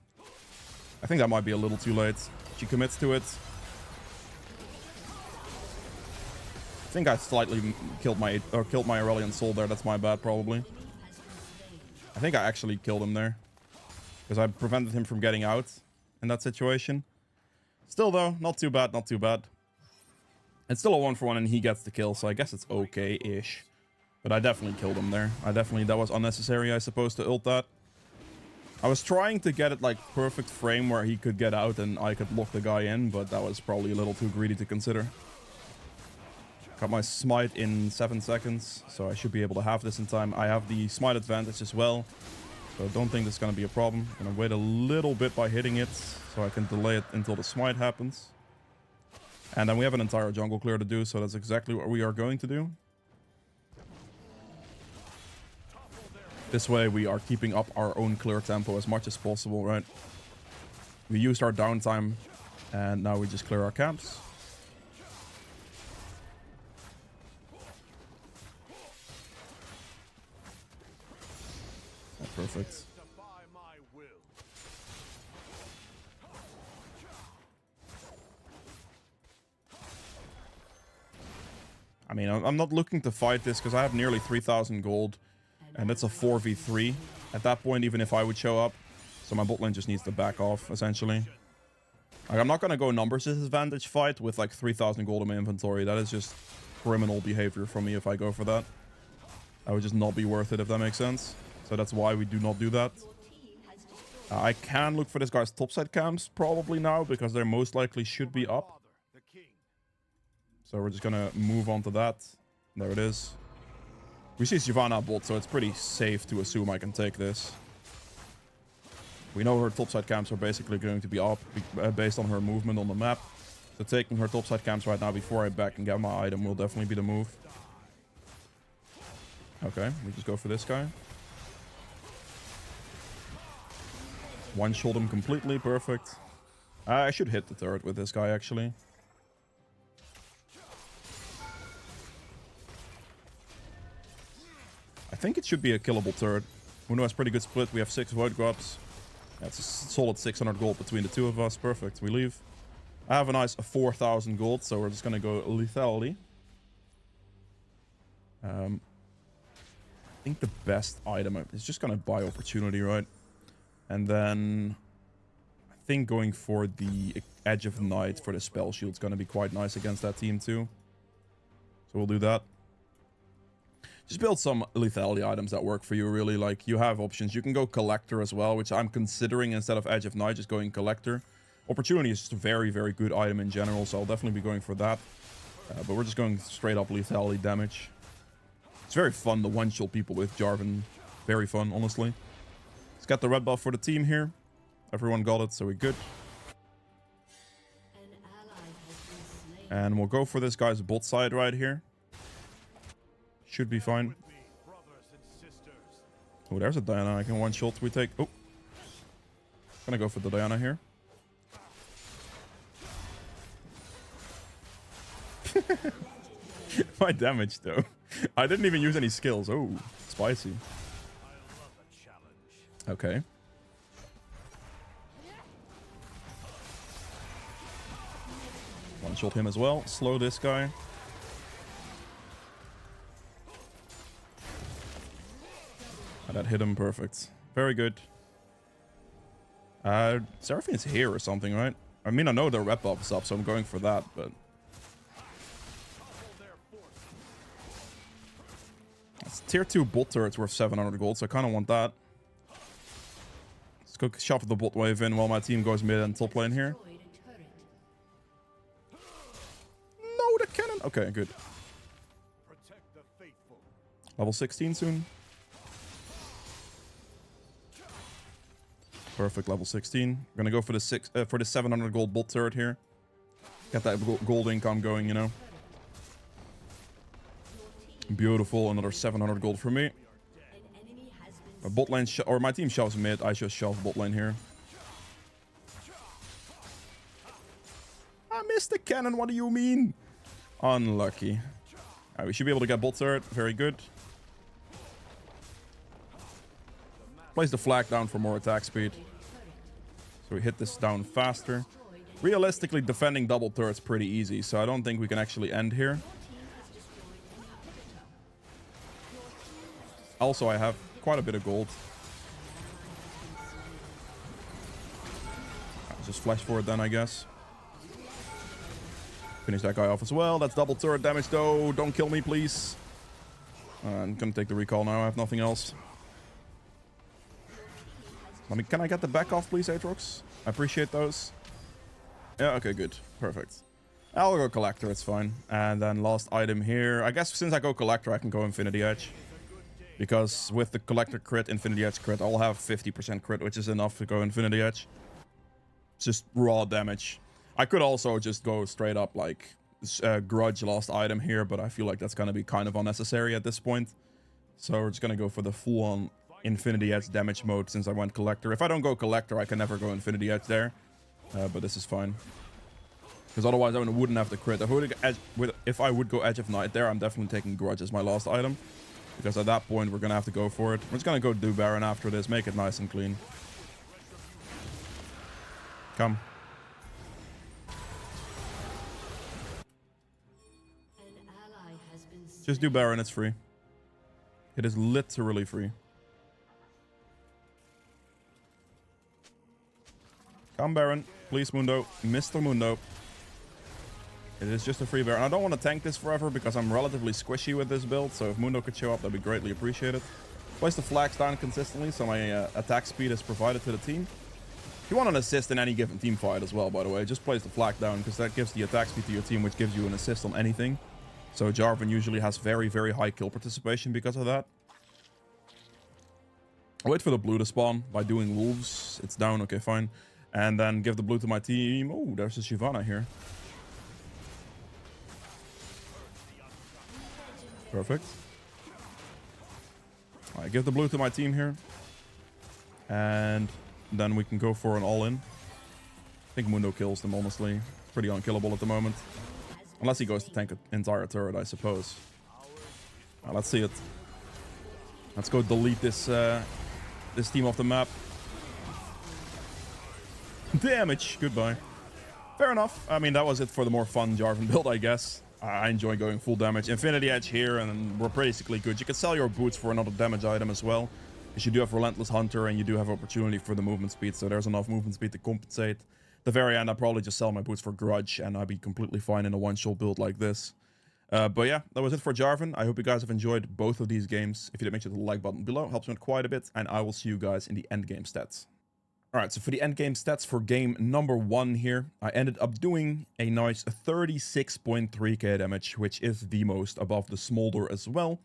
I think that might be a little too late. She commits to it. I think I slightly killed my Aurelion Soul there. That's my bad, probably. I think I actually killed him there, because I prevented him from getting out in that situation. Still, though, not too bad, not too bad. It's still a 1-for-1, and he gets the kill, so I guess it's okay-ish. But I definitely killed him there. That was unnecessary, I suppose, to ult that. I was trying to get it like perfect frame where he could get out and I could lock the guy in, but that was probably a little too greedy to consider. Got my smite in 7 seconds, so I should be able to have this in time. I have the smite advantage as well, so I don't think this is going to be a problem. I'm going to wait a little bit by hitting it, so I can delay it until the smite happens. And then we have an entire jungle clear to do, so that's exactly what we are going to do. This way we are keeping up our own clear tempo as much as possible, right? We used our downtime, and now we just clear our camps. Oh, perfect. I mean, I'm not looking to fight this because I have nearly 3,000 gold. And it's a 4v3 at that point, even if I would show up. So my bot lane just needs to back off, essentially. Like, I'm not going to go numbers disadvantage fight with like 3,000 gold in my inventory. That is just criminal behavior from me if I go for that. That would just not be worth it, if that makes sense. So that's why we do not do that. I can look for this guy's topside camps probably now, because they most likely should be up. So we're just going to move on to that. There it is. We see Shyvana bot, so it's pretty safe to assume I can take this. We know her topside camps are basically going to be up based on her movement on the map. So taking her topside camps right now before I back and get my item will definitely be the move. Okay, we just go for this guy. One-shot him completely, perfect. I should hit the turret with this guy, actually. I think it should be a killable turret. Uno has pretty good split. We have 6 void grubs. That's a solid 600 gold between the two of us. Perfect. We leave. I have a nice 4,000 gold, so we're just going to go Lethality. I think the best item is just going to buy opportunity, right? And then I think going for the Edge of Night for the spell shield is going to be quite nice against that team too. So we'll do that. Just build some lethality items that work for you, really. Like, you have options. You can go Collector as well, which I'm considering instead of Edge of Night, just going Collector. Opportunity is just a very, very good item in general, so I'll definitely be going for that. But we're just going straight up lethality damage. It's very fun to one-shot people with Jarvan. Very fun, honestly. Let's get the red buff for the team here. Everyone got it, so we're good. And we'll go for this guy's bot side right here. Should be fine. Oh, there's a Diana. I can one-shot. We take... Oh. Gonna go for the Diana here. My damage, though. I didn't even use any skills. Oh, spicy. Okay. One-shot him as well. Slow this guy. And that hit him perfect. Very good. Seraphine's here or something, right? I mean, I know their rep buff is up, so I'm going for that, but... It's tier 2 bot turret's worth 700 gold, so I kind of want that. Let's go shove the bot wave in while my team goes mid and top lane here. No, the cannon! Okay, good. Level 16 soon. Perfect, level 16. We're gonna go for the 700 gold bot turret here. Get that gold income going, you know. Beautiful, another 700 gold for me. My bot lane or my team shoves mid. I just shove bot lane here. I missed the cannon. What do you mean? Unlucky. Alright, we should be able to get bot turret. Very good. Place the flag down for more attack speed. So we hit this down faster. Realistically, defending double turret's pretty easy, so I don't think we can actually end here. Also, I have quite a bit of gold. I'll just flash forward then, I guess. Finish that guy off as well. That's double turret damage, though. Don't kill me, please. I'm gonna take the recall now. I have nothing else. Can I get the back off, please, Aatrox? I appreciate those. Yeah, okay, good. Perfect. I'll go Collector, it's fine. And then last item here. I guess since I go Collector, I can go Infinity Edge. Because with the Collector crit, Infinity Edge crit, I'll have 50% crit, which is enough to go Infinity Edge. It's just raw damage. I could also just go straight up, like, Grudge last item here, but I feel like that's going to be kind of unnecessary at this point. So we're just going to go for the full-on Infinity Edge damage mode since I went Collector. If I don't go Collector, I can never go Infinity Edge there. But this is fine. Because otherwise I wouldn't have the crit. If I would go Edge of Night there, I'm definitely taking Grudge as my last item. Because at that point, we're going to have to go for it. We're just going to go do Baron after this. Make it nice and clean. Come. Just do Baron, it's free. It is literally free. Come Baron, please Mundo, Mr. Mundo. It is just a free Baron. I don't want to tank this forever because I'm relatively squishy with this build, so if Mundo could show up, that'd be greatly appreciated. Place the flags down consistently, so my attack speed is provided to the team. If you want an assist in any given team fight as well, by the way, just place the flag down because that gives the attack speed to your team, which gives you an assist on anything. So Jarvan usually has very, very high kill participation because of that. Wait for the blue to spawn by doing wolves. It's down, okay, fine. And then give the blue to my team. Oh, there's a Shyvana here. Perfect. Alright, give the blue to my team here. And then we can go for an all-in. I think Mundo kills them, honestly. Pretty unkillable at the moment. Unless he goes to tank an entire turret, I suppose. Let's see it. Let's go delete this this team off the map. Damage. Goodbye. Fair enough. I mean, that was it for the more fun Jarvan build, I guess. I enjoy going full damage. Infinity Edge here, and we're basically good. You can sell your boots for another damage item as well. Because you do have Relentless Hunter, and you do have opportunity for the movement speed, so there's enough movement speed to compensate. At the very end, I'll probably just sell my boots for Grudge, and I'll be completely fine in a one-shot build like this. But yeah, that was it for Jarvan. I hope you guys have enjoyed both of these games. If you did, make sure to hit the like button below. Helps me out quite a bit, and I will see you guys in the endgame stats. Alright, so for the endgame stats for game number 1 here, I ended up doing a nice 36.3k damage, which is the most above the Smolder as well.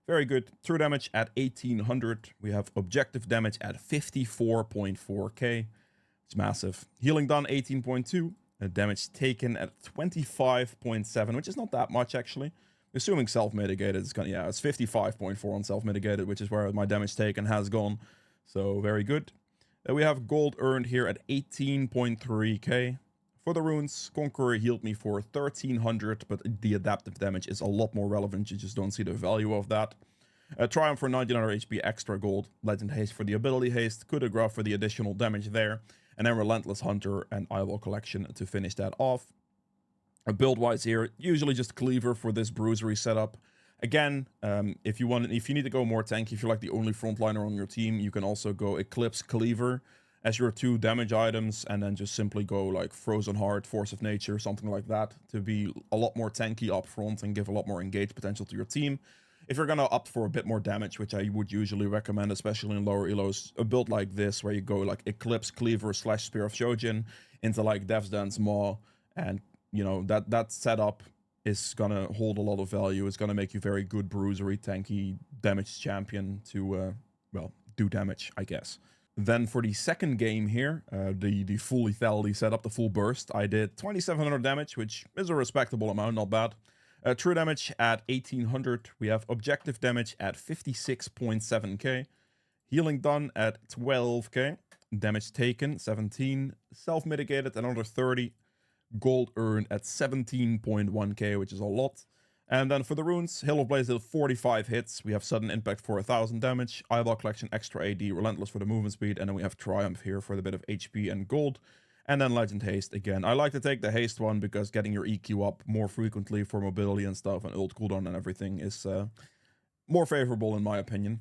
Very good. True damage at 1800. We have objective damage at 54.4k. It's massive. Healing done 18.2. Damage taken at 25.7, which is not that much actually. Assuming self-mitigated, it's gonna, yeah, it's 55.4 on self-mitigated, which is where my damage taken has gone. So very good. We have gold earned here at 18.3k. For the runes, Conqueror healed me for 1300, but the adaptive damage is a lot more relevant. You just don't see the value of that. Triumph for 99 HP extra gold. Legend Haste for the ability haste. Coup de Grace for the additional damage there. And then Relentless Hunter and Eyeball Collection to finish that off. Build-wise here, usually just Cleaver for this Bruisery setup. Again, if you need to go more tanky, if you're like the only frontliner on your team, you can also go Eclipse Cleaver as your 2 damage items, and then just simply go like Frozen Heart, Force of Nature, something like that, to be a lot more tanky up front and give a lot more engage potential to your team. If you're gonna opt for a bit more damage, which I would usually recommend, especially in lower elos, a build like this where you go like Eclipse Cleaver / Spear of Shojin into like Death's Dance Maw, and you know that setup is gonna hold a lot of value. It's gonna make you very good bruisery, tanky, damage champion to well, do damage, I guess. Then for the second game here, the full lethality setup, the full burst, I did 2700 damage, which is a respectable amount, not bad. True damage at 1800. We have objective damage at 56.7k. Healing done at 12k. Damage taken 17. Self-mitigated another 30. Gold earned at 17.1k, which is a lot. And then for the runes, Hail of Blaze did 45 hits. We have Sudden Impact for 1000 damage. Eyeball Collection extra AD, Relentless for the movement speed. And then we have Triumph here for the bit of HP and gold. And then Legend Haste again. I like to take the Haste one because getting your EQ up more frequently for mobility and stuff and ult cooldown and everything is more favorable in my opinion.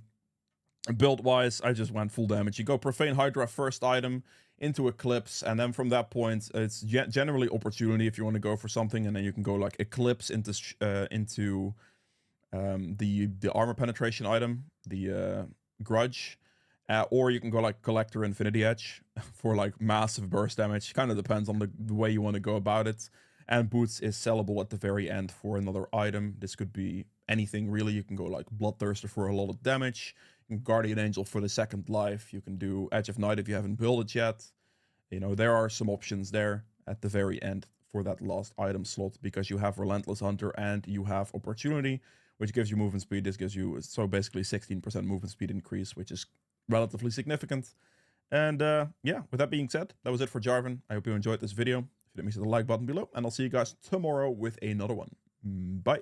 Build-wise, I just went full damage. You go Profane Hydra first item into Eclipse, and then from that point, it's generally Opportunity if you want to go for something, and then you can go like Eclipse into the armor penetration item, the Grudge, or you can go like Collector Infinity Edge for like massive burst damage. Kind of depends on the way you want to go about it. And Boots is sellable at the very end for another item. This could be anything really. You can go like Bloodthirster for a lot of damage. Guardian Angel for the second life. You can do Edge of Night if you haven't built it yet. You know, there are some options there at the very end for that last item slot, because you have Relentless Hunter and you have Opportunity, which gives you movement speed. This gives you, so basically 16% movement speed increase, which is relatively significant. And yeah, with that being said, that was it for Jarvan. I hope you enjoyed this video. If you didn't, make sure to hit the like button below, and I'll see you guys tomorrow with another one. Bye.